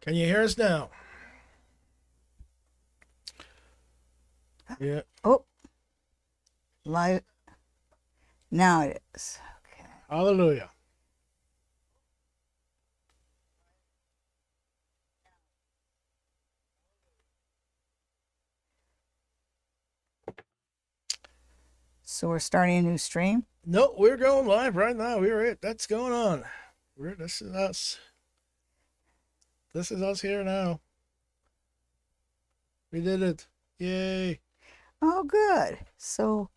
Can you hear us now? Yeah. Oh, live. Now it is. Okay. Hallelujah. So we're starting a new stream. No, we're going live right now. We're it. That's going on. This is us. This is us here now. We did it. Yay. Oh, good. So,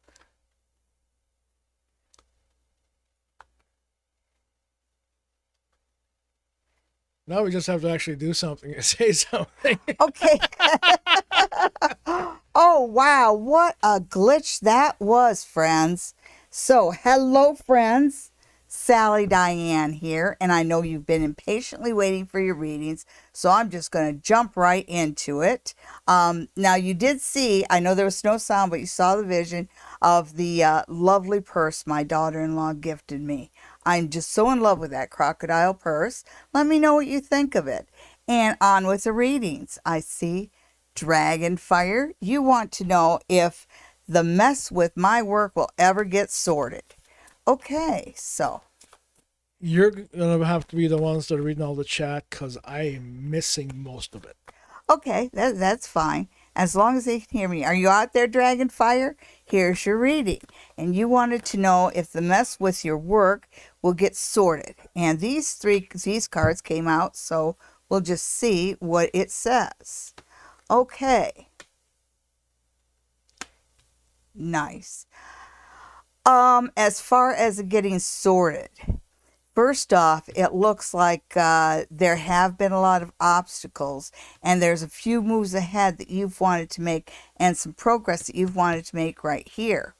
Now we just have to actually do something and say something. okay. Oh, wow. What a glitch that was, friends. So, hello, friends. Sally Diane here, and I know you've been impatiently waiting for your readings, so I'm just going to jump right into it. Now, you did see, I know there was no sound, but you saw the vision of the lovely purse my daughter-in-law gifted me. I'm just so in love with that crocodile purse. Let me know what you think of it. And on with the readings. I see Dragon Fire. You want to know if the mess with my work will ever get sorted. Okay, so. You're going to have to be the ones that are reading all the chat because I am missing most of it. Okay, that's fine. As long as they can hear me. Are you out there, Dragonfire? Here's your reading. And you wanted to know if the mess with your work will get sorted. And these cards came out, so we'll just see what it says. Okay. Nice. As far as it getting sorted, first off, it looks like there have been a lot of obstacles, and there's a few moves ahead that you've wanted to make and some progress that you've wanted to make right here.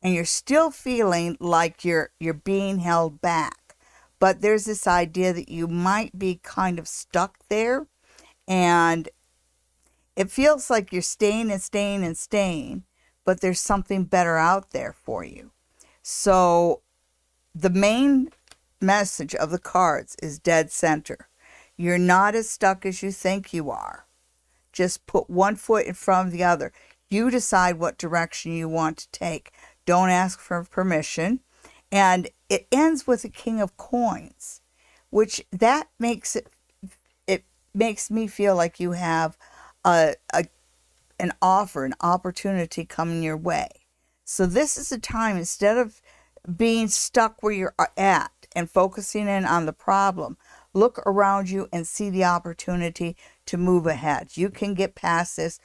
And you're still feeling like you're being held back. But there's this idea that you might be kind of stuck there, and it feels like you're staying and staying and staying, but there's something better out there for you. So the main message of the cards is dead center. You're not as stuck as you think you are. Just put one foot in front of the other. You decide what direction you want to take. Don't ask for permission. And it ends with the King of Coins, which that makes it makes me feel like you have an offer, an opportunity coming your way. So this is a time, instead of being stuck where you're at and focusing in on the problem, look around you and see the opportunity to move ahead. You can get past this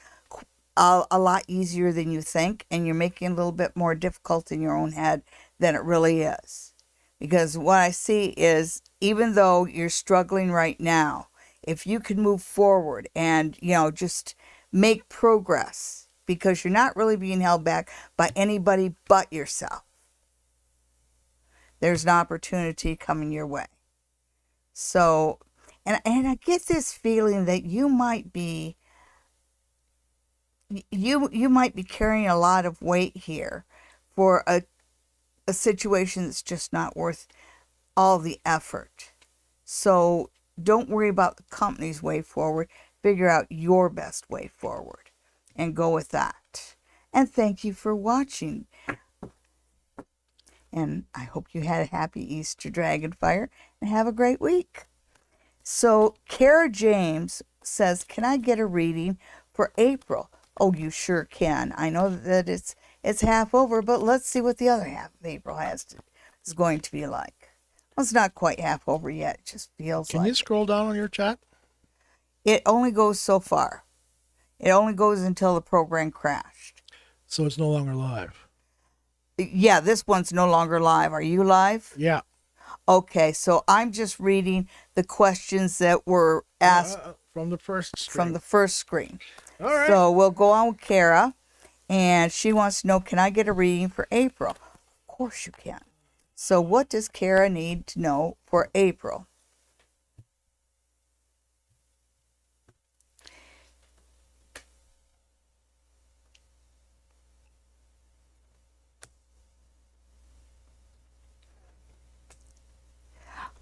a lot easier than you think, and you're making it a little bit more difficult in your own head than it really is. Because what I see is, even though you're struggling right now, if you can move forward and, just make progress, because you're not really being held back by anybody but yourself, there's an opportunity coming your way. So, and I get this feeling that you might be carrying a lot of weight here for a situation that's just not worth all the effort. So don't worry about the company's way forward. Figure out your best way forward and go with that. And thank you for watching. And I hope you had a happy Easter, Dragonfire, and have a great week. So Kara James says, can I get a reading for April? Oh, you sure can. I know that it's half over, but let's see what the other half of April is going to be like. Well, it's not quite half over yet. It just feels Can like you scroll down on your chat? it only goes so far. It only goes until the program crashed. So it's no longer live. Yeah, this one's no longer live. Are you live? Yeah. Okay, so I'm just reading the questions that were asked from the first screen. from the first screen. All right. So we'll go on with Kara, and she wants to know, can I get a reading for April? Of course you can. So what does Kara need to know for April?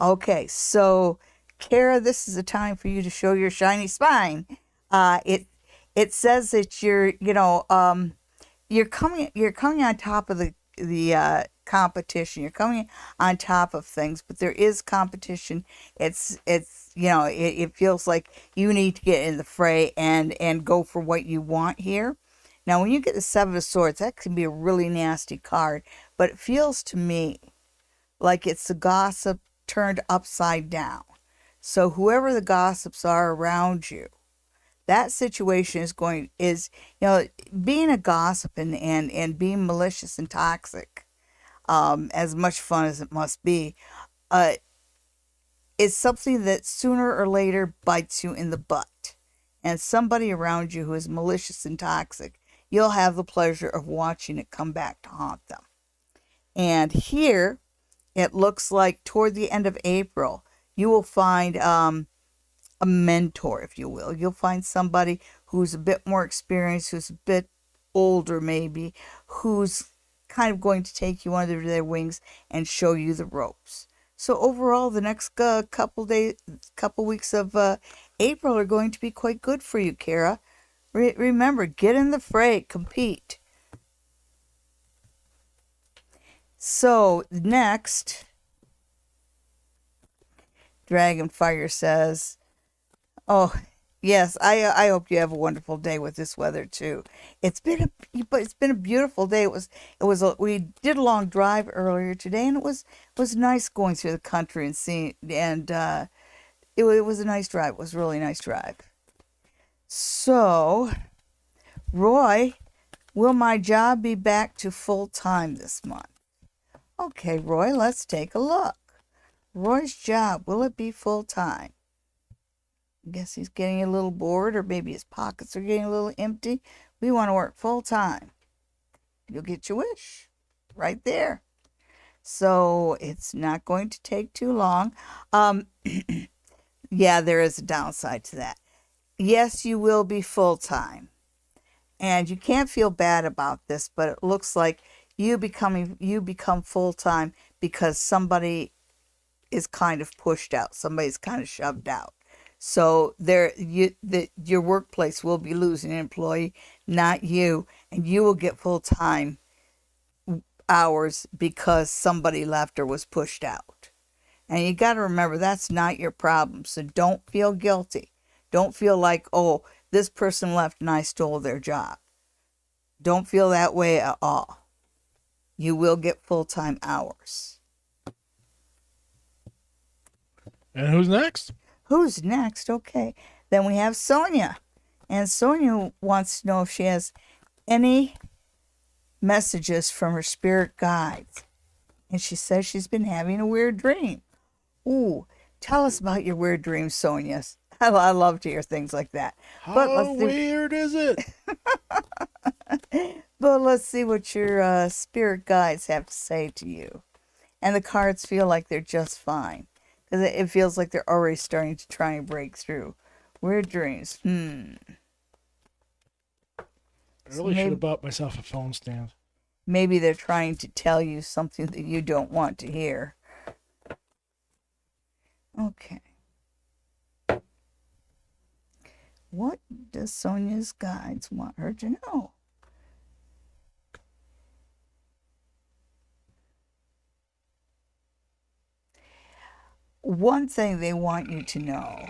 Okay, so Kara, this is a time for you to show your shiny spine. It says that you're coming on top of the competition. You're coming on top of things, but there is competition. It feels like you need to get in the fray and go for what you want here. Now, when you get the Seven of Swords, that can be a really nasty card, but it feels to me like it's the gossip turned upside down. So whoever the gossips are around you, that situation is being a gossip and being malicious and toxic, as much fun as it must be, uh, is something that sooner or later bites you in the butt. And somebody around you who is malicious and toxic, you'll have the pleasure of watching it come back to haunt them. And here, it looks like toward the end of April, you will find a mentor, if you will. You'll find somebody who's a bit more experienced, who's a bit older maybe, who's kind of going to take you under their wings and show you the ropes. So overall, the next couple weeks of April are going to be quite good for you, Kara. Remember, get in the fray, compete. So next, Dragonfire says, "Oh, yes, I hope you have a wonderful day with this weather too. It's been a beautiful day. We did a long drive earlier today, and it was nice going through the country and seeing, and it was a nice drive. It was a really nice drive. So, Roy, will my job be back to full time this month?" Okay, Roy, let's take a look. Roy's job, will it be full time? I guess he's getting a little bored, or maybe his pockets are getting a little empty. We want to work full time. You'll get your wish right there. So it's not going to take too long. Yeah, there is a downside to that. Yes, you will be full time. And you can't feel bad about this, but it looks like you become full time because somebody is kind of pushed out. Somebody's kind of shoved out. So your workplace will be losing an employee, not you, and you will get full time hours because somebody left or was pushed out. And you got to remember, that's not your problem. So don't feel guilty. Don't feel like, oh, this person left and I stole their job. Don't feel that way at all. You will get full-time hours. And who's next? Who's next? Okay. Then we have Sonia. And Sonia wants to know if she has any messages from her spirit guides. And she says she's been having a weird dream. Ooh, tell us about your weird dreams, Sonia. I love to hear things like that. How weird is it? But let's see what your spirit guides have to say to you. And the cards feel like they're just fine. Because it feels like they're already starting to try and break through. Weird dreams. I really should have bought myself a phone stand. Maybe they're trying to tell you something that you don't want to hear. Okay. What does Sonia's guides want her to know? One thing they want you to know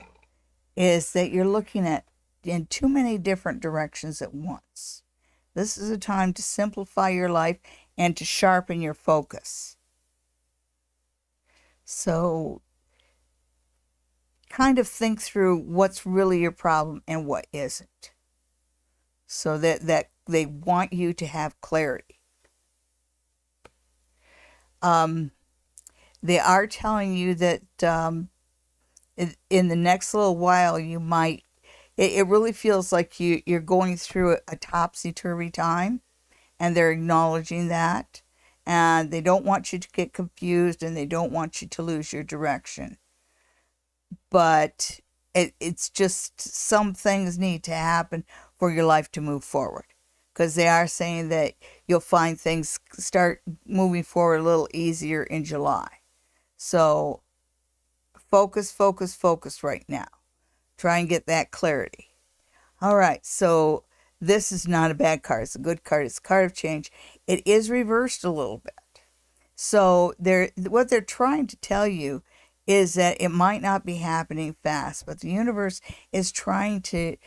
is that you're looking at in too many different directions at once. This is a time to simplify your life and to sharpen your focus. So kind of think through what's really your problem and what isn't. So that they want you to have clarity. They are telling you that in the next little while you might, it really feels like you're going through a topsy-turvy time, and they're acknowledging that. And they don't want you to get confused, and they don't want you to lose your direction. But it's just some things need to happen for your life to move forward. Because they are saying that you'll find things start moving forward a little easier in July. So Focus, focus, focus right now. Try and get that clarity. All right, so this is not a bad card. It's a good card. It's a card of change. It is reversed a little bit. So what they're trying to tell you is that it might not be happening fast, but the universe is trying to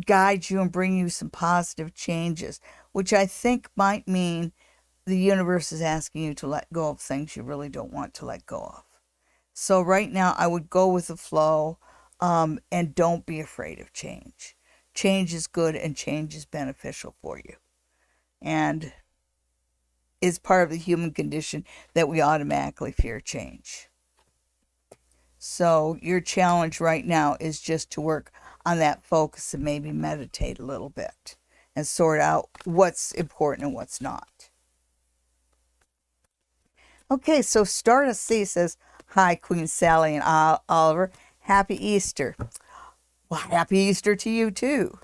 guide you and bring you some positive changes, which I think might mean the universe is asking you to let go of things you really don't want to let go of. So right now, I would go with the flow, and don't be afraid of change. Change is good and change is beneficial for you. And is part of the human condition that we automatically fear change. So your challenge right now is just to work on that focus and maybe meditate a little bit and sort out what's important and what's not. Okay, so Stardust C says, hi, Queen Sally and Oliver. Happy Easter. Well, happy Easter to you too.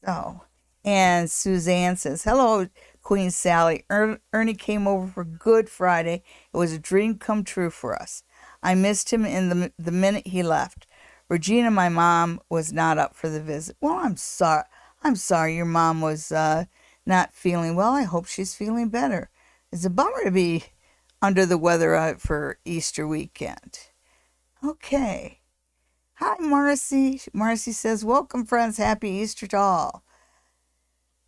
Oh, and Suzanne says, hello, Queen Sally. Ernie came over for Good Friday. It was a dream come true for us. I missed him in the minute he left. Regina, my mom, was not up for the visit. Well, I'm sorry. I'm sorry your mom was not feeling well. I hope she's feeling better. It's a bummer to be under the weather for Easter weekend. Okay. Hi, Marcy. Marcy says, welcome, friends. Happy Easter to all.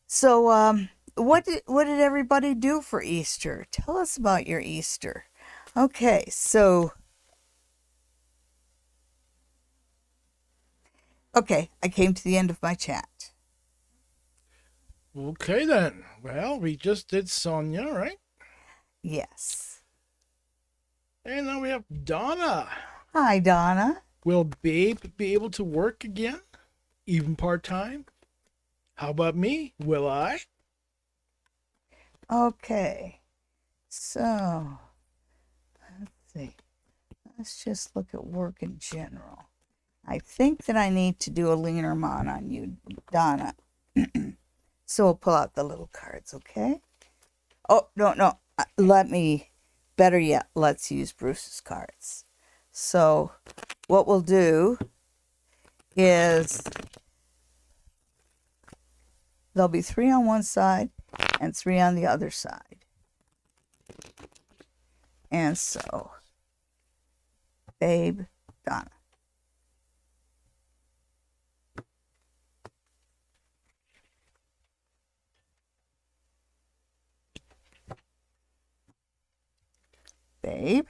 So, what did everybody do for Easter? Tell us about your Easter. Okay, so... Okay, I came to the end of my chat. Okay, then. Well, we just did Sonia, right? Yes. And now we have Donna. Hi, Donna. Will Babe be able to work again? Even part-time? How about me? Will I? Okay. So, let's see. Let's just look at work in general. I think that I need to do a Lenormand on you, Donna. So we'll pull out the little cards, okay? Oh, no. Better yet, let's use Bruce's cards. So what we'll do is there'll be 3 on one side and 3 on the other side. And so, Babe, Donna. Babe.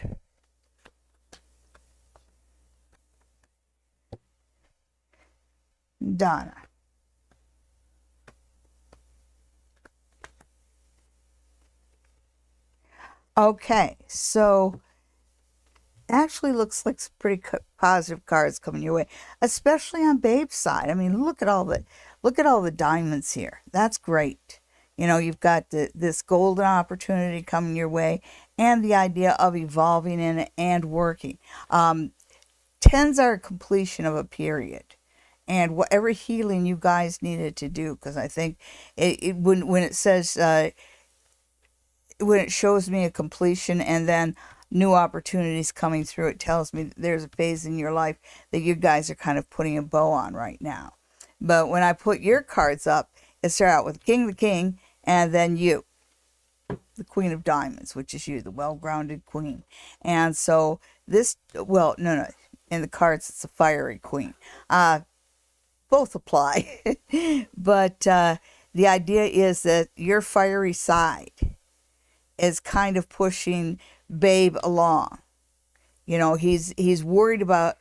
Donna. Okay, so actually looks like some pretty positive cards coming your way, especially on Babe's side. I mean, look at all the diamonds here. That's great. You know, you've got this golden opportunity coming your way, and the idea of evolving in it and working. Tens are a completion of a period, and whatever healing you guys needed to do, because I think when it says when it shows me a completion and then new opportunities coming through, it tells me that there's a phase in your life that you guys are kind of putting a bow on right now. But when I put your cards up, it starts out with King the King, and then you, the Queen of Diamonds, which is you, the well-grounded queen. And so this, well, no, in the cards it's a fiery queen. Both apply. But the idea is that your fiery side is kind of pushing Babe along. You know, he is worried about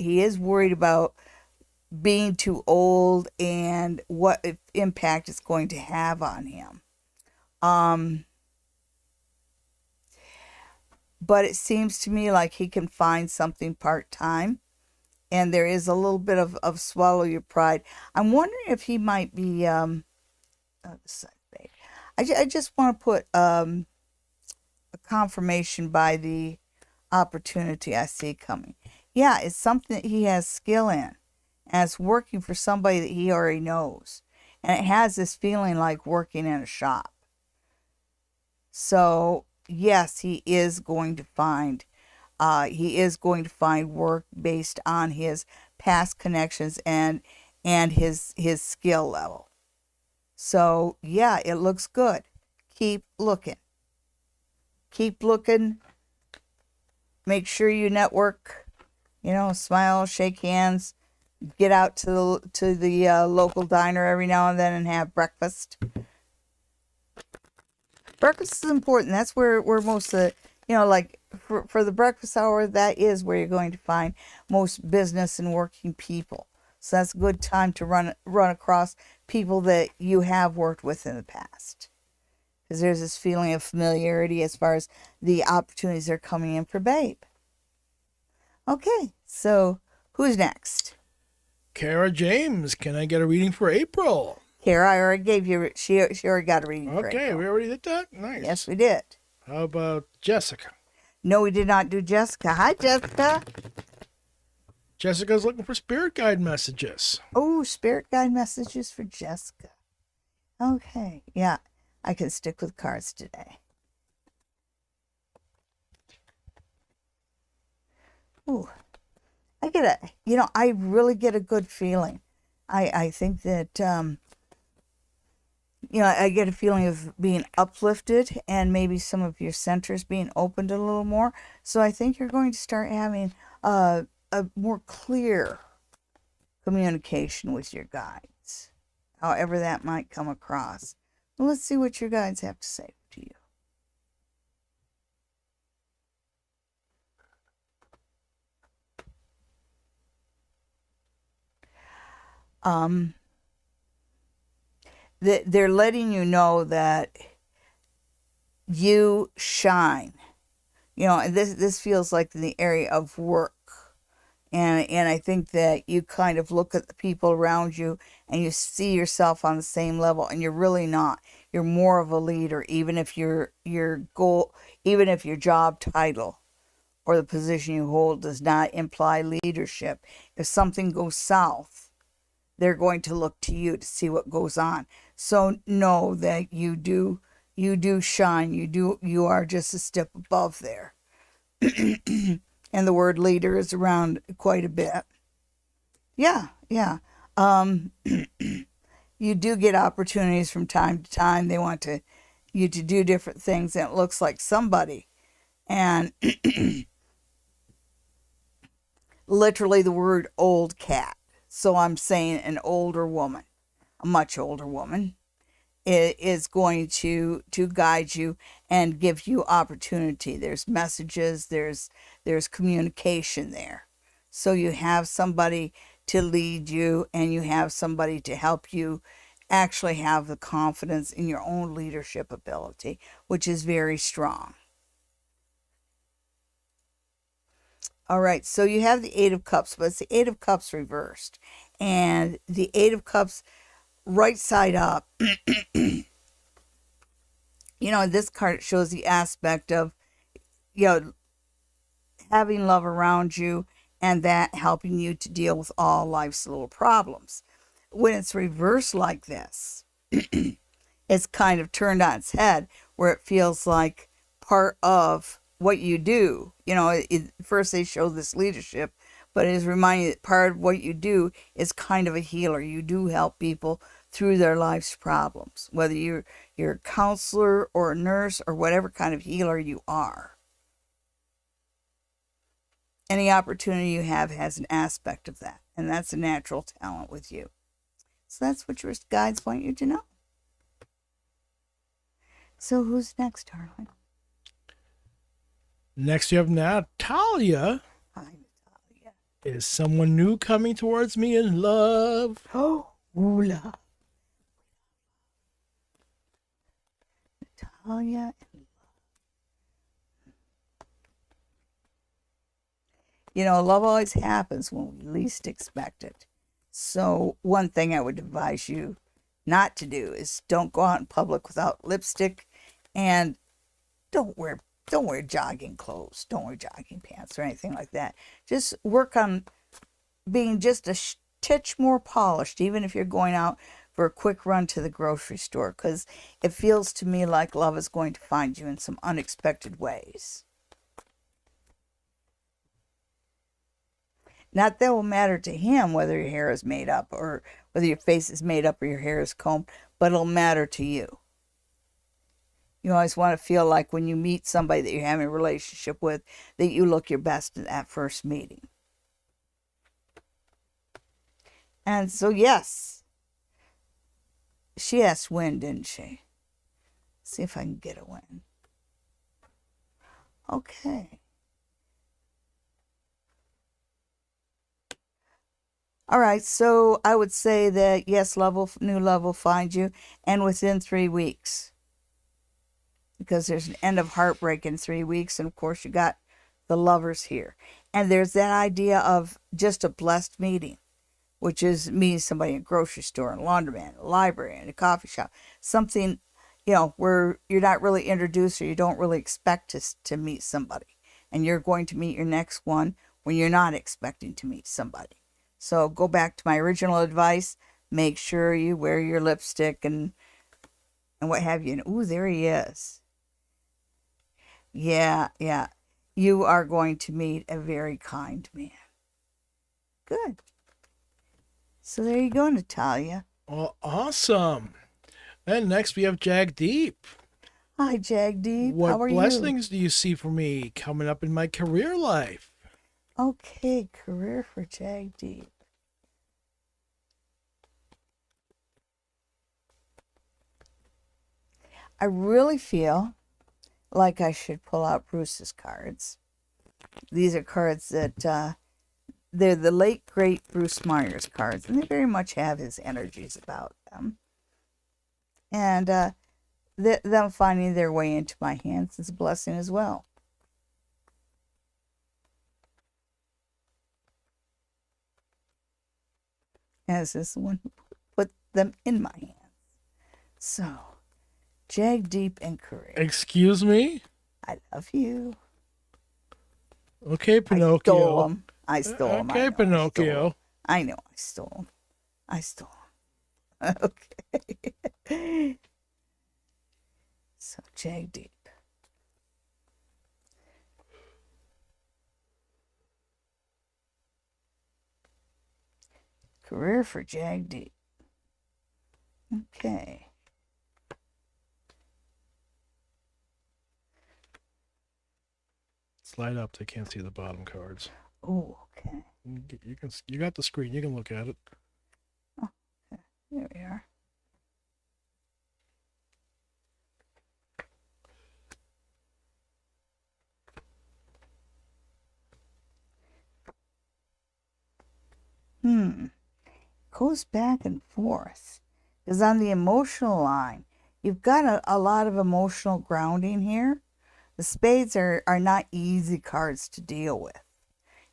being too old and what impact it's going to have on him. But it seems to me like he can find something part-time, and there is a little bit of swallow your pride. I'm wondering if he might be I just want to put a confirmation by the opportunity I see coming. Yeah, it's something that he has skill in, and it's working for somebody that he already knows, and it has this feeling like working in a shop. So yes, he is going to find He is going to find work based on his past connections and his skill level. So yeah, it looks good. Keep looking. Keep looking. Make sure you network. Smile, shake hands, get out to the local diner every now and then and have breakfast. Breakfast is important. That's where most of like for the breakfast hour, that is where you're going to find most business and working people. So that's a good time to run across people that you have worked with in the past. Because there's this feeling of familiarity as far as the opportunities that are coming in for Babe. Okay, so who's next? Kara James, can I get a reading for April? Kara, I already gave you, she already got a reading for Okay, April. we already did that? Nice. Yes, we did. How about Jessica? No, we did not do Jessica. Hi, Jessica. Jessica's looking for spirit guide messages. Oh, spirit guide messages for Jessica. Okay, yeah, I can stick with cards today. Ooh, I really get a good feeling. I think that, I get a feeling of being uplifted and maybe some of your centers being opened a little more. So I think you're going to start having a more clear communication with your guides, however that might come across. Well, let's see what your guides have to say to you. They're letting you know that you shine. This feels like in the area of work. And I think that you kind of look at the people around you and you see yourself on the same level, and you're really not. You're more of a leader, even if your job title or the position you hold does not imply leadership. If something goes south, they're going to look to you to see what goes on. So know that you do shine. You are just a step above there. And the word leader is around quite a bit. Yeah. You do get opportunities from time to time. They want you to do different things, and it looks like somebody. And literally the word old cat. So I'm saying an older woman, a much older woman, is going to guide you and give you opportunity. There's messages, there's communication there. So you have somebody to lead you, and you have somebody to help you actually have the confidence in your own leadership ability, which is very strong. All right, so you have the Eight of Cups, but it's the Eight of Cups reversed. And the Eight of Cups right side up, this card shows the aspect of, having love around you and that helping you to deal with all life's little problems. When it's reversed like this, it's kind of turned on its head, where it feels like part of what you do. First they show this leadership, but it is reminding you that part of what you do is kind of a healer. You do help people through their life's problems, whether you're a counselor or a nurse or whatever kind of healer you are. Any opportunity you have has an aspect of that, and that's a natural talent with you. So that's what your guides want you to know. So who's next, darling? Next, you have Natalia. Hi, Natalia. Is someone new coming towards me in love? Oh, love. Natalia. Love always happens when we least expect it. So one thing I would advise you not to do is don't go out in public without lipstick, and don't wear jogging clothes. Don't wear jogging pants or anything like that. Just work on being just a titch more polished, even if you're going out for a quick run to the grocery store, because it feels to me like love is going to find you in some unexpected ways. Not that will matter to him whether your hair is made up or whether your face is made up or your hair is combed, but it'll matter to you. You always want to feel like when you meet somebody that you're having a relationship with, that you look your best in that first meeting. And so, yes, she asked when, didn't she? See if I can get a win. Okay. All right, so I would say that yes, new love will find you, and within 3 weeks, because there's an end of heartbreak in 3 weeks, and of course you got the lovers here, and there's that idea of just a blessed meeting, which is meeting somebody in a grocery store, in a laundromat, a library, in a coffee shop, something, where you're not really introduced or you don't really expect to meet somebody, and you're going to meet your next one when you're not expecting to meet somebody. So go back to my original advice. Make sure you wear your lipstick and what have you. And, ooh, there he is. Yeah. You are going to meet a very kind man. Good. So there you go, Natalia. Well, awesome. And next we have Jagdeep. Hi, Jagdeep. What How are blessings do you see for me coming up in my career life? Okay, career for Jagdeep. I really feel like I should pull out Bruce's cards. These are cards that they're the late great Bruce Myers cards, and they very much have his energies about them. And them finding their way into my hands is a blessing as well. As is the one who put them in my hands. So, Jagdeep and career. Excuse me? I love you. Okay, Pinocchio. I stole them. Okay, Pinocchio. I know I stole them. Okay. So, Jagdeep. Career for Jagdeep. Okay. Slide up. They can't see the bottom cards. Oh, okay. You got the screen. You can look at it. Oh, okay. There we are. Goes back and forth. Because on the emotional line, you've got a lot of emotional grounding here. The spades are not easy cards to deal with.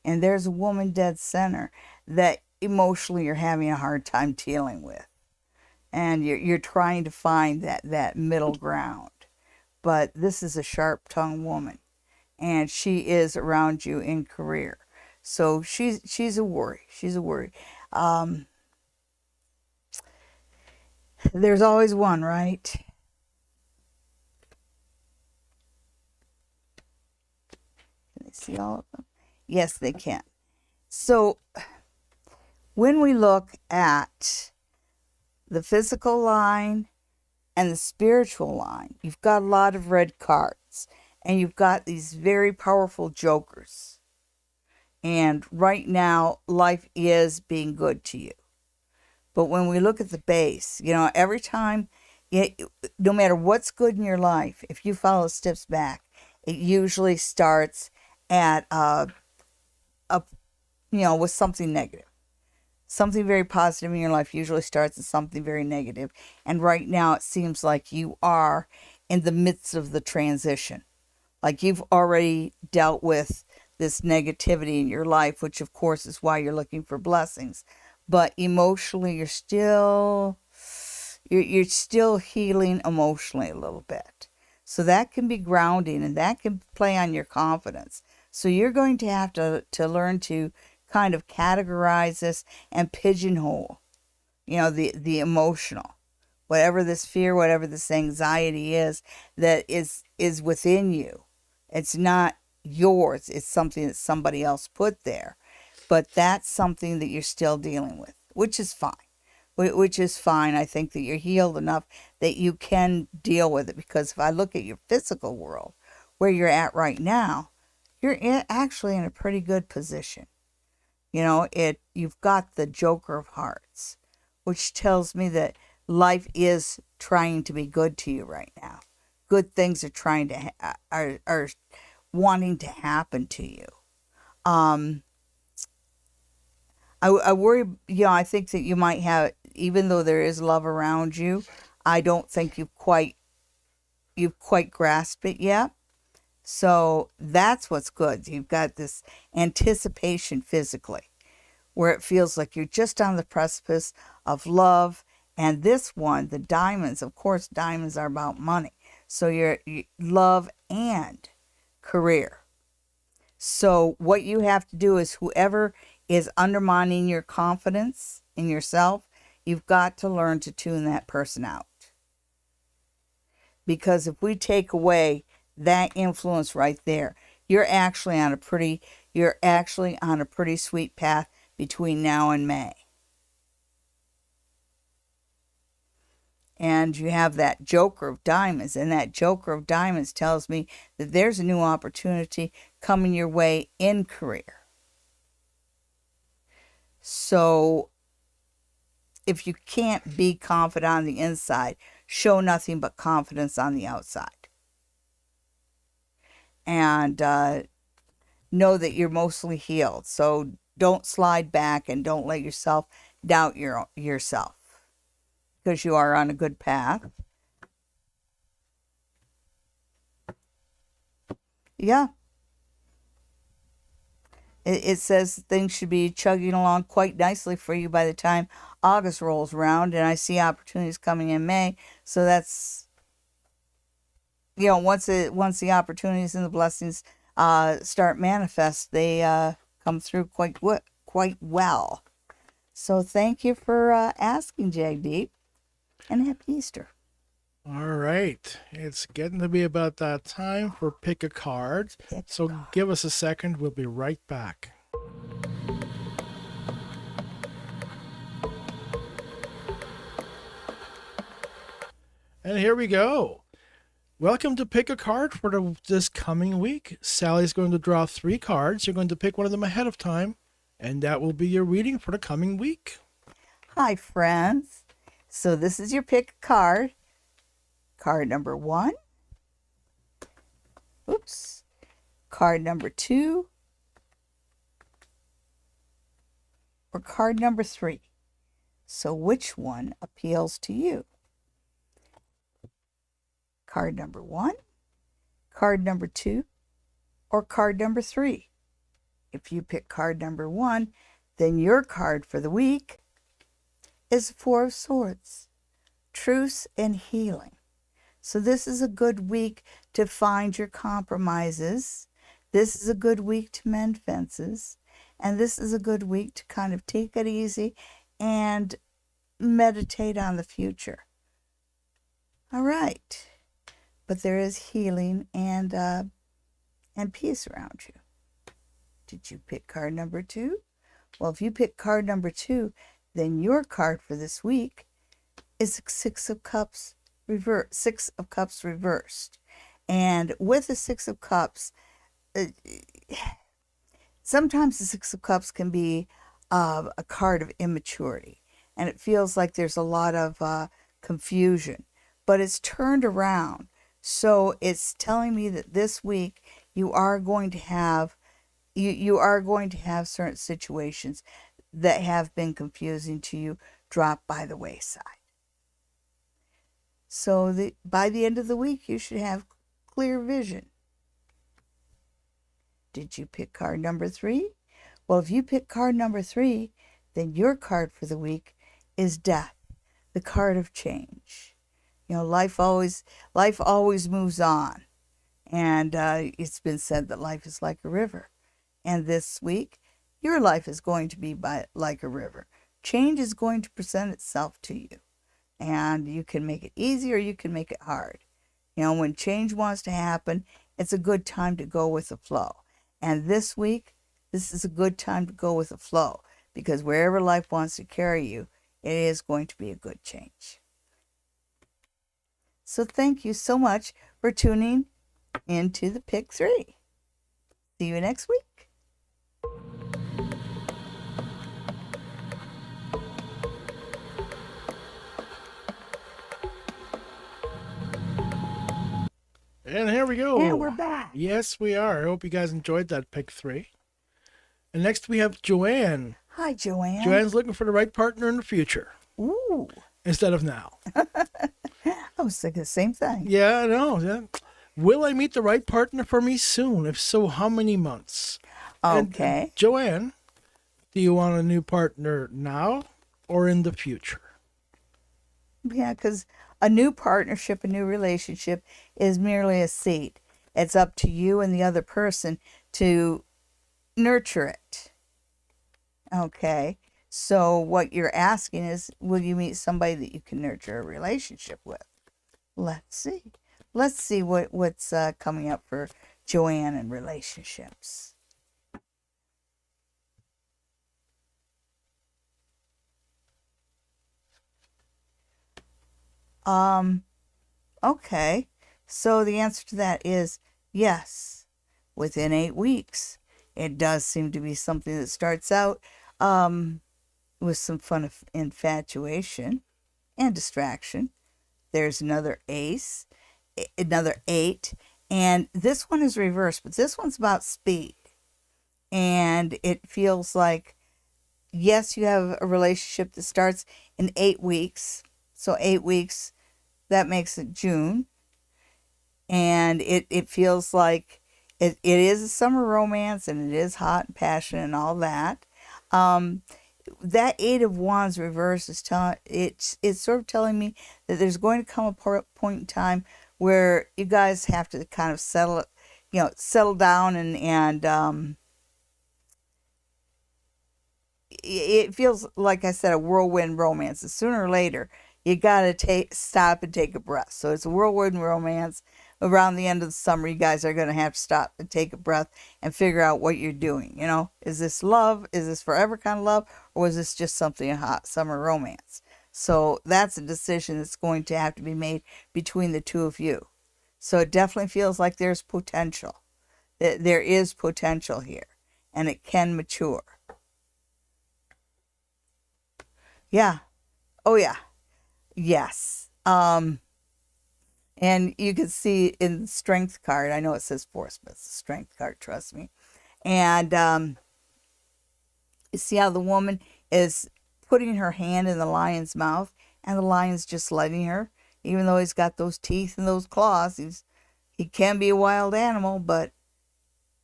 And there's a woman dead center that emotionally you're having a hard time dealing with. And you're trying to find that middle ground. But this is a sharp-tongued woman. And she is around you in career. So she's a worry. She's a worry. There's always one, right? Can they see all of them? Yes, they can. So when we look at the physical line and the spiritual line, you've got a lot of red cards. And you've got these very powerful jokers. And right now, life is being good to you. But when we look at the base, every time, no matter what's good in your life, if you follow steps back, it usually starts at with something negative. Something very positive in your life usually starts at something very negative. And right now, it seems like you are in the midst of the transition. Like you've already dealt with this negativity in your life, which of course is why you're looking for blessings. But emotionally, you're still healing emotionally a little bit. So that can be grounding and that can play on your confidence. So you're going to have to learn to kind of categorize this and pigeonhole, the emotional. Whatever this fear, whatever this anxiety is that is within you. It's not yours. It's something that somebody else put there. but that's something that you're still dealing with, which is fine. Which is fine. I think that you're healed enough that you can deal with it, because if I look at your physical world, where you're at right now, you're actually in a pretty good position. You've got the Joker of Hearts, which tells me that life is trying to be good to you right now. Good things are trying to are wanting to happen to you. I worry, I think that you might have, even though there is love around you, I don't think you've quite grasped it yet. So that's what's good. You've got this anticipation physically, where it feels like you're just on the precipice of love. And this one, the diamonds, of course, diamonds are about money. So your love and career. So what you have to do is, whoever is undermining your confidence in yourself, you've got to learn to tune that person out. Because if we take away that influence right there, you're actually on a pretty sweet path between now and May. And you have that Joker of Diamonds, and that Joker of Diamonds tells me that there's a new opportunity coming your way in career. So if you can't be confident on the inside, show nothing but confidence on the outside. And know that you're mostly healed. So don't slide back and don't let yourself doubt yourself, because you are on a good path. Yeah. It says things should be chugging along quite nicely for you by the time August rolls around, and I see opportunities coming in May. So that's, once the opportunities and the blessings start manifest, they come through quite well. So thank you for asking, Jagdeep, and happy Easter. All right. It's getting to be about that time for Pick a Card. Give us a second. We'll be right back. And here we go. Welcome to Pick a Card for this coming week. Sally's going to draw 3 cards. You're going to pick one of them ahead of time, and that will be your reading for the coming week. Hi, friends. So this is your Pick a Card. Card number 1. Oops. Card number 2. Or card number 3. So which one appeals to you? Card number 1, card number 2, or card number 3. If you pick card number 1, then your card for the week is 4 of Swords, truce and healing. So this is a good week to find your compromises. This is a good week to mend fences. And this is a good week to kind of take it easy and meditate on the future. All right. But there is healing and peace around you. Did you pick card number 2? Well, if you pick card number 2, then your card for this week is 6 of Cups reversed. And with the 6 of Cups, sometimes the 6 of Cups can be a card of immaturity, and it feels like there's a lot of confusion, but it's turned around. So it's telling me that this week you are going to have certain situations that have been confusing to you drop by the wayside. So by the end of the week, you should have clear vision. Did you pick card number 3? Well, if you pick card number 3, then your card for the week is Death, the card of change. Life always moves on. And it's been said that life is like a river. And this week, your life is going to be like a river. Change is going to present itself to you. And you can make it easy or you can make it hard. When change wants to happen, it's a good time to go with the flow. And this week, This is a good time to go with the flow, because wherever life wants to carry you, it is going to be a good change. So thank you so much for tuning into the Pick 3. See you next week. And here we go. And we're back. Yes, we are. I hope you guys enjoyed that pick 3. And next we have Joanne. Hi, Joanne. Joanne's looking for the right partner in the future. Ooh. Instead of now. I was thinking the same thing. Yeah, I know. Yeah. Will I meet the right partner for me soon? If so, how many months? Okay. And, Joanne, do you want a new partner now or in the future? Yeah, because a new partnership, a new relationship is merely a seed. It's up to you and the other person to nurture it. Okay. So what you're asking is, will you meet somebody that you can nurture a relationship with? Let's see. Let's see what's coming up for Joanne in relationships. Okay. So the answer to that is yes. Within 8 weeks. It does seem to be something that starts out with some fun of infatuation and distraction. There's another ace, another 8, and this one is reversed, but this one's about speed. And it feels like, yes, you have a relationship that starts in 8 weeks. So 8 weeks, that makes it June. And it feels like it is a summer romance, and it is hot and passionate and all that. That 8 of Wands reverse is it's sort of telling me that there's going to come a point in time where you guys have to kind of settle down, and it feels like, I said, a whirlwind romance. And sooner or later, you gotta stop and take a breath. So it's a whirlwind romance. Around the end of the summer, you guys are gonna have to stop and take a breath and figure out what you're doing. You know, is this love? Is this forever kind of love, or was this just something, a hot summer romance? So that's a decision that's going to have to be made between the two of you. So it definitely feels like there's potential. There is potential here, and it can mature. Yeah. Oh yeah. Yes. And you can see in the strength card, I know it says force, but it's a strength card, trust me. And you see how the woman is putting her hand in the lion's mouth, and the lion's just letting her, even though he's got those teeth and those claws. He can be a wild animal, but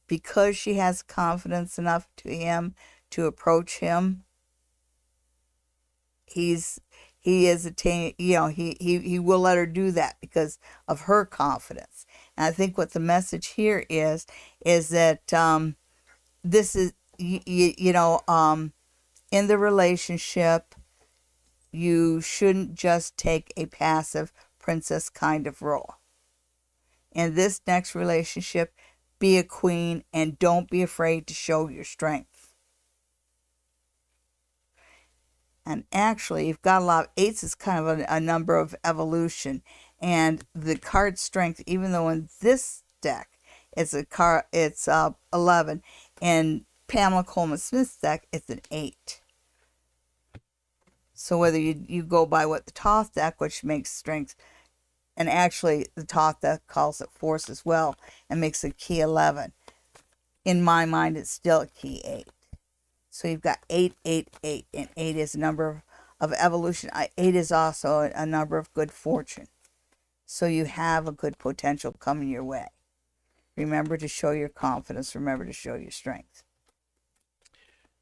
because she has confidence enough to him to approach him, he will let her do that because of her confidence. And I think what the message here is that this is, in the relationship, you shouldn't just take a passive princess kind of role. In this next relationship, be a queen and don't be afraid to show your strength. And actually, you've got a lot of 8s is kind of a number of evolution. And the card strength, even though in this deck it's 11, in Pamela Coleman Smith's deck it's an 8. So whether you go by what the Thoth deck, which makes strength, and actually the Thoth deck calls it force as well and makes it key 11. In my mind, it's still a key 8. So you've got 8, 8, 8, and 8 is a number of evolution. 8 is also a number of good fortune. So you have a good potential coming your way. Remember to show your confidence. Remember to show your strength.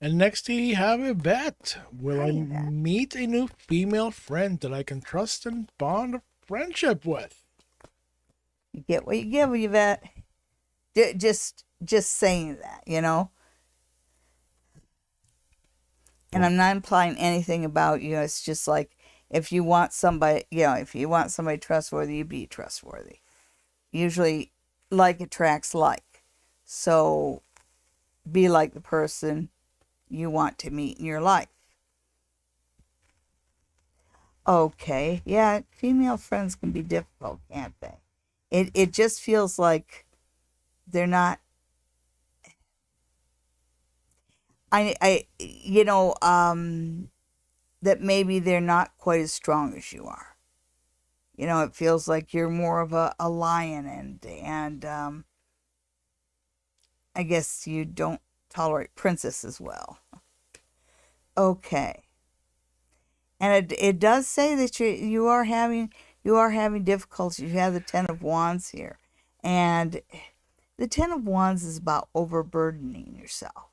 And next we have Yvette. Will I meet a new female friend that I can trust and bond a friendship with? You get what you give, Yvette. Just saying that, And I'm not implying anything about you. It's just like, if you want somebody, trustworthy, you be trustworthy. Usually, like attracts like. So, be like the person you want to meet in your life. Okay, yeah, female friends can be difficult, can't they? It just feels like they're not. That maybe they're not quite as strong as you are. It feels like you're more of a lion, and I guess you don't tolerate princesses well. Okay. And it does say that you are having difficulties. You have the Ten of Wands here. And the Ten of Wands is about overburdening yourself.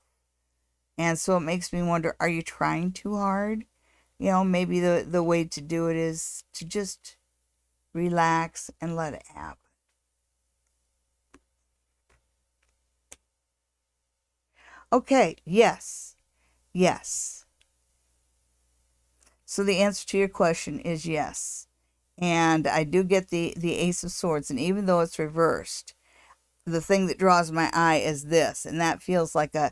And so it makes me wonder, are you trying too hard? Maybe the way to do it is to just relax and let it happen. Okay, yes. Yes. So the answer to your question is yes. And I do get the Ace of Swords. And even though it's reversed, the thing that draws my eye is this. And that feels like a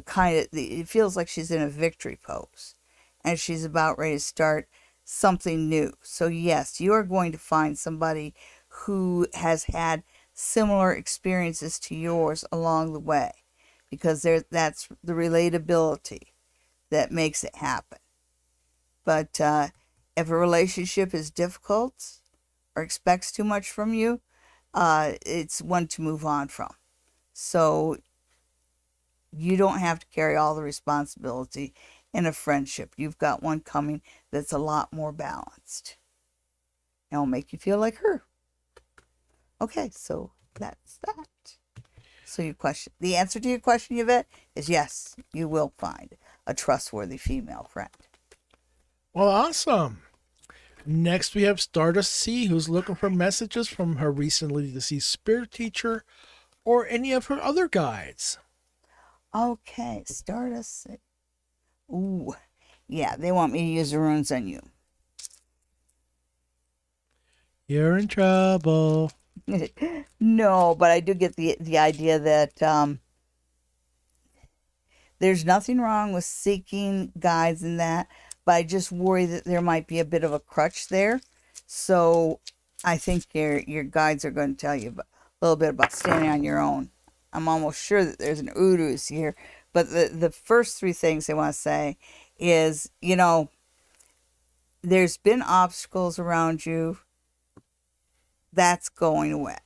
kind of, it feels like she's in a victory pose. And she's about ready to start something new. So yes, you are going to find somebody who has had similar experiences to yours along the way. Because that's the relatability that makes it happen. But if a relationship is difficult or expects too much from you, it's one to move on from. So you don't have to carry all the responsibility in a friendship. You've got one coming that's a lot more balanced. And it'll make you feel like her. Okay, so that's that. So the answer to your question, Yvette, is yes, you will find a trustworthy female friend. Well, awesome. Next, we have Stardust C, who's looking for messages from her recently deceased spirit teacher or any of her other guides. Okay, Stardust. Ooh, yeah, they want me to use the runes on you. You're in trouble. No, but I do get the idea that there's nothing wrong with seeking guides in that, but I just worry that there might be a bit of a crutch there. So I think your guides are going to tell you a little bit about standing on your own. I'm almost sure that there's an Urus here, but the first three things I want to say is, there's been obstacles around you. That's going away.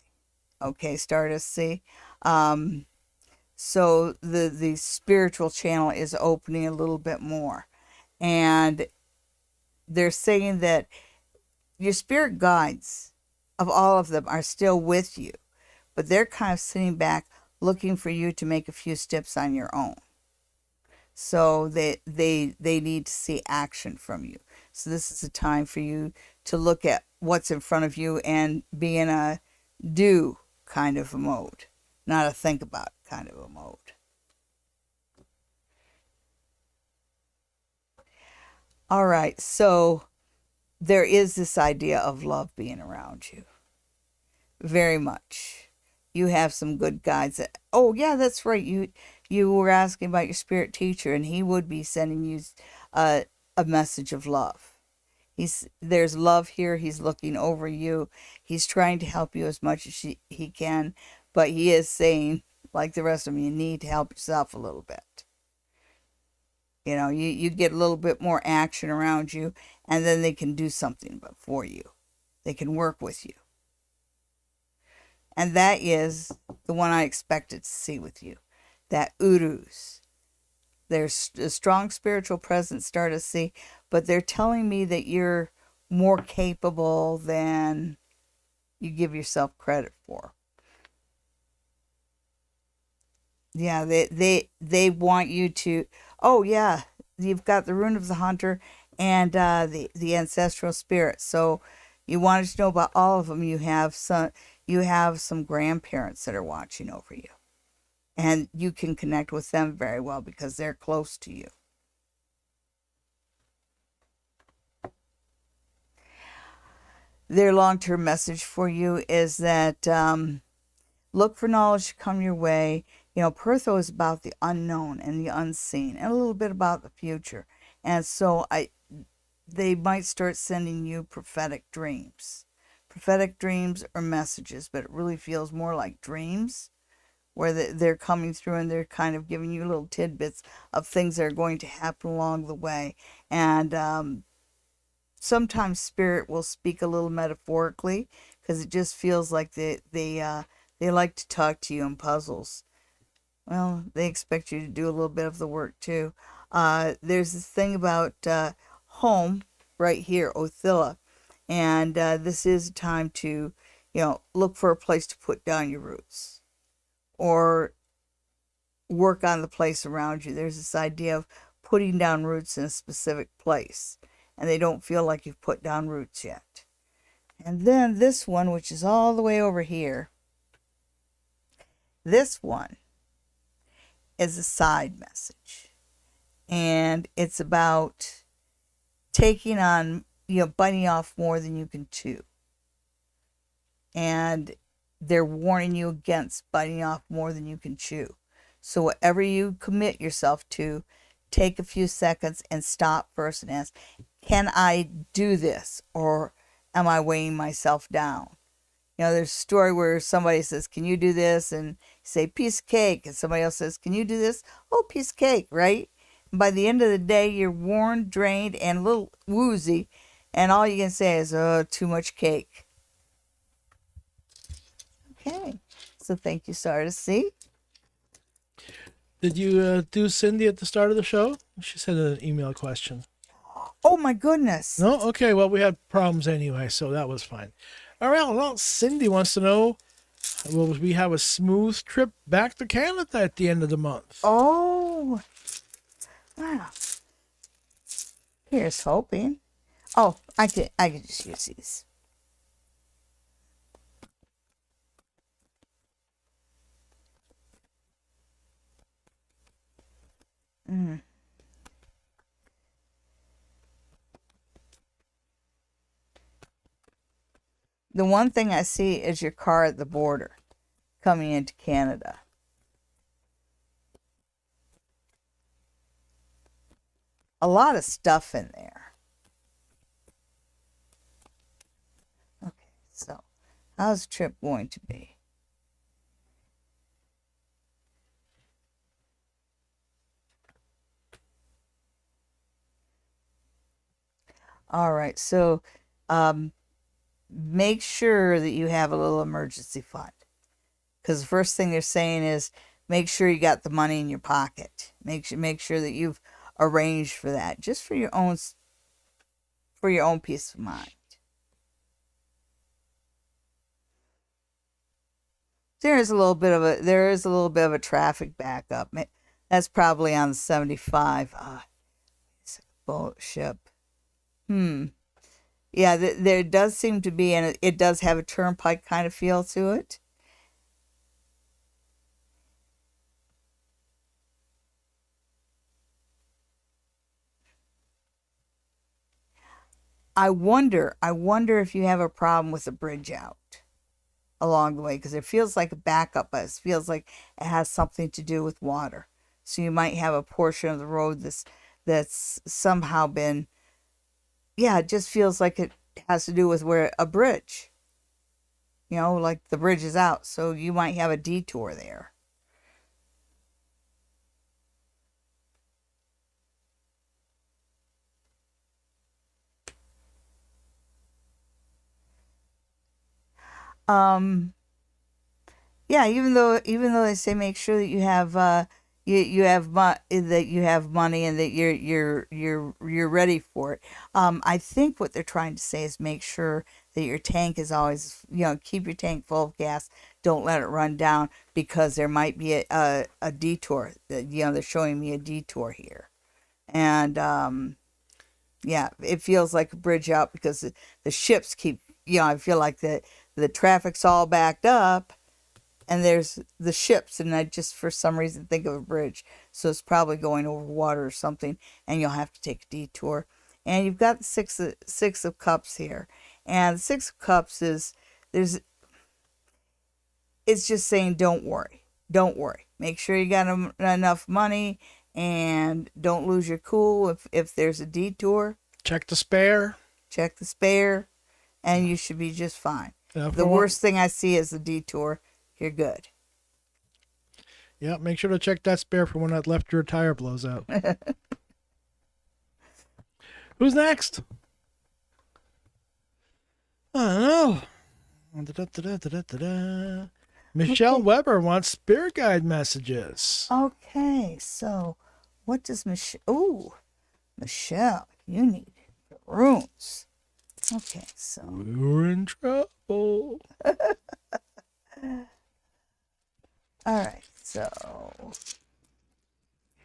Okay, Stardust, see? So the spiritual channel is opening a little bit more. And they're saying that your spirit guides, of all of them, are still with you. But they're kind of sitting back looking for you to make a few steps on your own. So they need to see action from you. So this is a time for you to look at what's in front of you and be in a do kind of a mode, not a think about kind of a mode. All right, so there is this idea of love being around you. Very much. You have some good guides. Oh, yeah, that's right. You were asking about your spirit teacher, and he would be sending you a message of love. There's love here. He's looking over you. He's trying to help you as much as he can, but he is saying, like the rest of them, you need to help yourself a little bit. You get a little bit more action around you, and then they can do something for you. They can work with you. And that is the one I expected to see with you. That Urus. There's a strong spiritual presence, start to see, but they're telling me that you're more capable than you give yourself credit for. Yeah, they want you to. Oh yeah, you've got the rune of the hunter and the ancestral spirit. So you wanted to know about all of them. You have some grandparents that are watching over you. And you can connect with them very well because they're close to you. Their long-term message for you is that look for knowledge to come your way. Pertho is about the unknown and the unseen and a little bit about the future. And so they might start sending you prophetic dreams. Prophetic dreams or messages, but it really feels more like dreams where they're coming through and they're kind of giving you little tidbits of things that are going to happen along the way. And sometimes spirit will speak a little metaphorically because it just feels like they like to talk to you in puzzles. Well, they expect you to do a little bit of the work too. There's this thing about home right here, Othilla, and this is a time to, look for a place to put down your roots or work on the place around you. There's this idea of putting down roots in a specific place, and they don't feel like you've put down roots yet. And then this one, which is all the way over here, this one is a side message. And it's about taking on, biting off more than you can chew. And they're warning you against biting off more than you can chew. So whatever you commit yourself to, take a few seconds and stop first and ask, can I do this? Or am I weighing myself down? There's a story where somebody says, can you do this? And you say, piece of cake. And somebody else says, can you do this? Oh, piece of cake, right? And by the end of the day, you're worn, drained, and a little woozy. And all you can say is, oh, too much cake. Okay. So thank you, Stardust. See? Did you do Cindy at the start of the show? She said an email question. Oh, my goodness. No? Okay, well, we had problems anyway, so that was fine. All right, well, Cindy wants to know, will we have a smooth trip back to Canada at the end of the month? Oh, wow. Here's hoping. Oh, I could just use these. Mm. The one thing I see is your car at the border coming into Canada. A lot of stuff in there. Okay, so how's the trip going to be? All right, so make sure that you have a little emergency fund. Because the first thing they're saying is make sure you got the money in your pocket. Make sure that you've arranged for that, just for your own peace of mind. There is a little bit of a traffic backup. That's probably on the 75. Boat ship. Yeah, there does seem to be, and it does have a turnpike kind of feel to it. I wonder if you have a problem with the bridge out along the way, because it feels like a backup, but it feels like it has something to do with water. So you might have a portion of the road that's somehow been, it just feels like it has to do with where a bridge, like the bridge is out. So you might have a detour there. Yeah, even though they say make sure that you have that you have money and that you're ready for it. I think what they're trying to say is make sure that your tank is always, keep your tank full of gas. Don't let it run down, because there might be a detour. They're showing me a detour here, and yeah, it feels like a bridge out because the ships keep. I feel like the traffic's all backed up, and there's the ships, and I just for some reason think of a bridge. So it's probably going over water or something, and you'll have to take a detour. And you've got the six of cups here, and the Six of Cups it's just saying don't worry. don't worry. Make sure you got enough money, and don't lose your cool if there's a detour. Check the spare. Check the spare, and you should be just fine. Yeah, The worst thing I see is the detour. You're good. Yeah, make sure to check that spare for when that left rear tire blows out. Who's next? I don't know. Michelle Weber wants spirit guide messages. Okay, so what does Michelle... Ooh, Michelle, you need runes. Okay, so... We're in trouble. All right, so...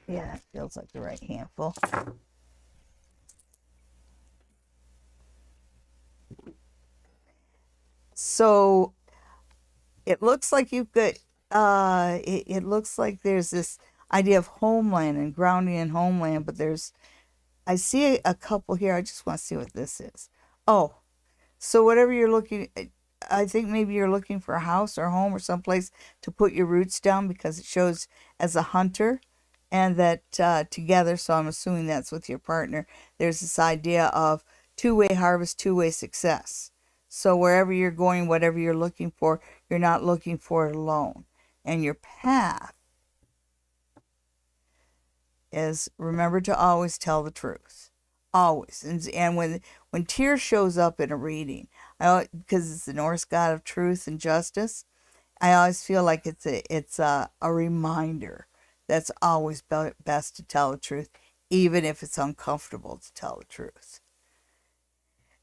Yeah, it feels like the right handful. So it looks like you've got it looks like there's this idea of homeland and grounding in homeland, but I see a couple here. I just want to see what this is. Oh, so whatever you're looking, I think maybe you're looking for a house or home or someplace to put your roots down, because it shows as a hunter, and that together, so I'm assuming that's with your partner, there's this idea of two-way harvest, two-way success. So wherever you're going, whatever you're looking for, you're not looking for it alone. And your path is, remember to always tell the truth. Always. And when tears shows up in a reading, because it's the Norse god of truth and justice, I always feel like it's a reminder that's always best to tell the truth, even if it's uncomfortable to tell the truth.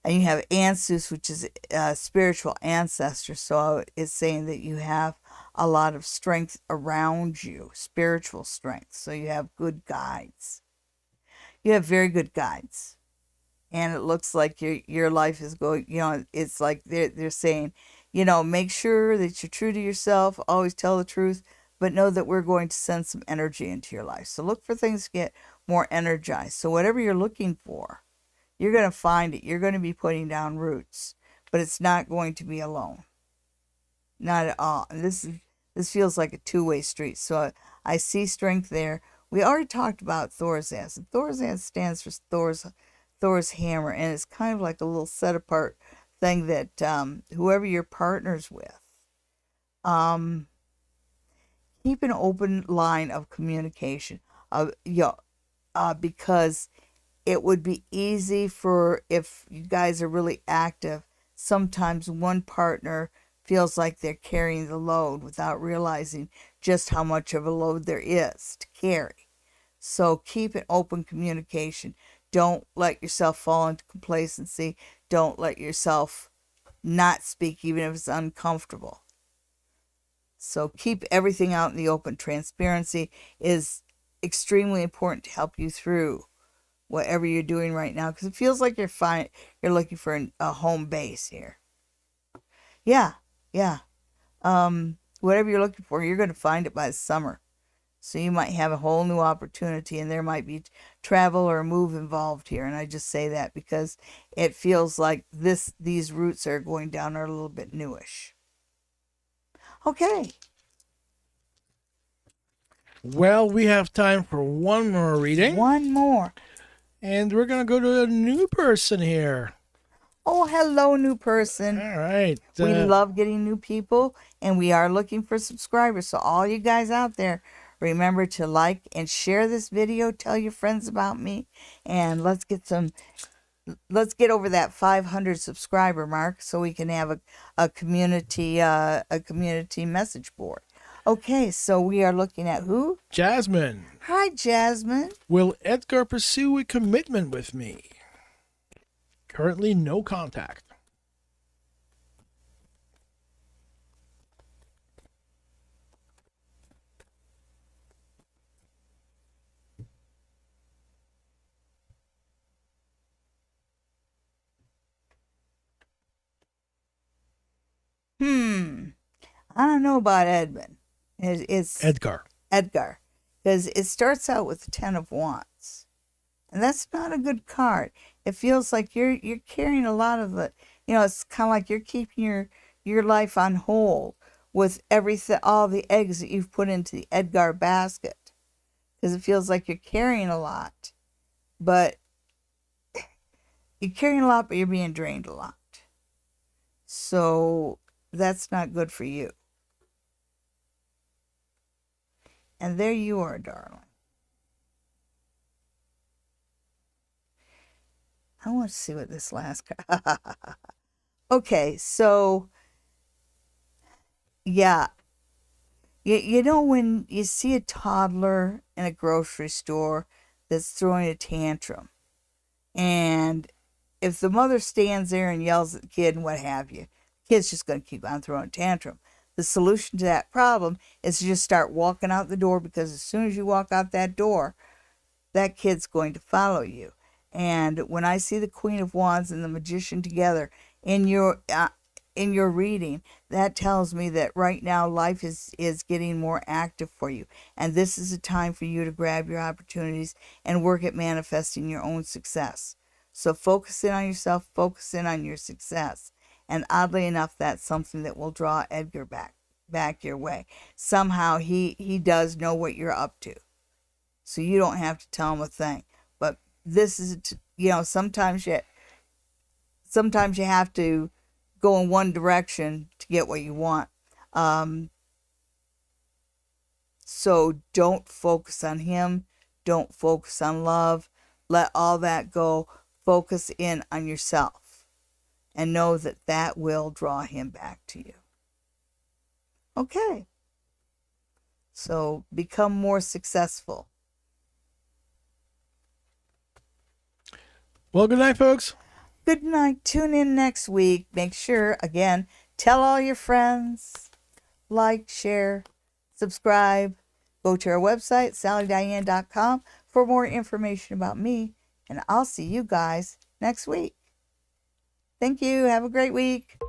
And you have Ansus, which is a spiritual ancestor. So it's saying that you have a lot of strength around you, spiritual strength. So you have good guides. You have very good guides. And it looks like your life is going, it's like they're saying, make sure that you're true to yourself, always tell the truth, but know that we're going to send some energy into your life. So look for things to get more energized. So whatever you're looking for, you're going to find it. You're going to be putting down roots, but it's not going to be alone. Not at all. And this feels like a two-way street. So I see strength there. We already talked about Thorazaz. And Thorazaz stands for Thor's hammer, and it's kind of like a little set-apart thing that whoever you're partners with, keep an open line of communication. Because it would be easy for, if you guys are really active, sometimes one partner feels like they're carrying the load without realizing just how much of a load there is to carry. So keep an open communication. Don't let yourself fall into complacency. Don't let yourself not speak, even if it's uncomfortable. So keep everything out in the open. Transparency is extremely important to help you through whatever you're doing right now, because it feels like you're looking for a home base here. Yeah. Whatever you're looking for, you're going to find it by the summer. So you might have a whole new opportunity, and there might be travel or a move involved here. And I just say that because it feels like these roots are going down are a little bit newish. Okay. Well, we have time for one more reading. One more. And we're going to go to a new person here. Oh, hello, new person. All right. We love getting new people, and we are looking for subscribers. So all you guys out there, remember to like and share this video. Tell your friends about me, and let's get over that 500 subscriber mark so we can have a community message board. Okay, so we are looking at who? Jasmine. Hi, Jasmine. Will Edgar pursue a commitment with me? Currently, no contact. I don't know about Edmund. It's Edgar. Because it starts out with the 10 of Wands. And that's not a good card. It feels like you're carrying a lot of the, it's kind of like you're keeping your life on hold, with everything, all the eggs that you've put into the Edgar basket, because it feels like you're carrying a lot, but you're being drained a lot. So that's not good for you. And there you are, darling. I want to see what this last card. Okay, so yeah. You know, when you see a toddler in a grocery store that's throwing a tantrum, and if the mother stands there and yells at the kid and what have you, the kid's just going to keep on throwing a tantrum. The solution to that problem is to just start walking out the door, because as soon as you walk out that door, that kid's going to follow you. And when I see the Queen of Wands and the Magician together in your reading, that tells me that right now life is getting more active for you. And this is a time for you to grab your opportunities and work at manifesting your own success. So focus in on yourself, focus in on your success. And oddly enough, that's something that will draw Edgar back your way. Somehow he does know what you're up to. So you don't have to tell him a thing. But this is, sometimes you have to go in one direction to get what you want. So don't focus on him. Don't focus on love. Let all that go. Focus in on yourself. And know that that will draw him back to you. Okay. So become more successful. Well, good night, folks. Good night. Tune in next week. Make sure, again, tell all your friends. Like, share, subscribe. Go to our website, SallyDiane.com, for more information about me. And I'll see you guys next week. Thank you. Have a great week.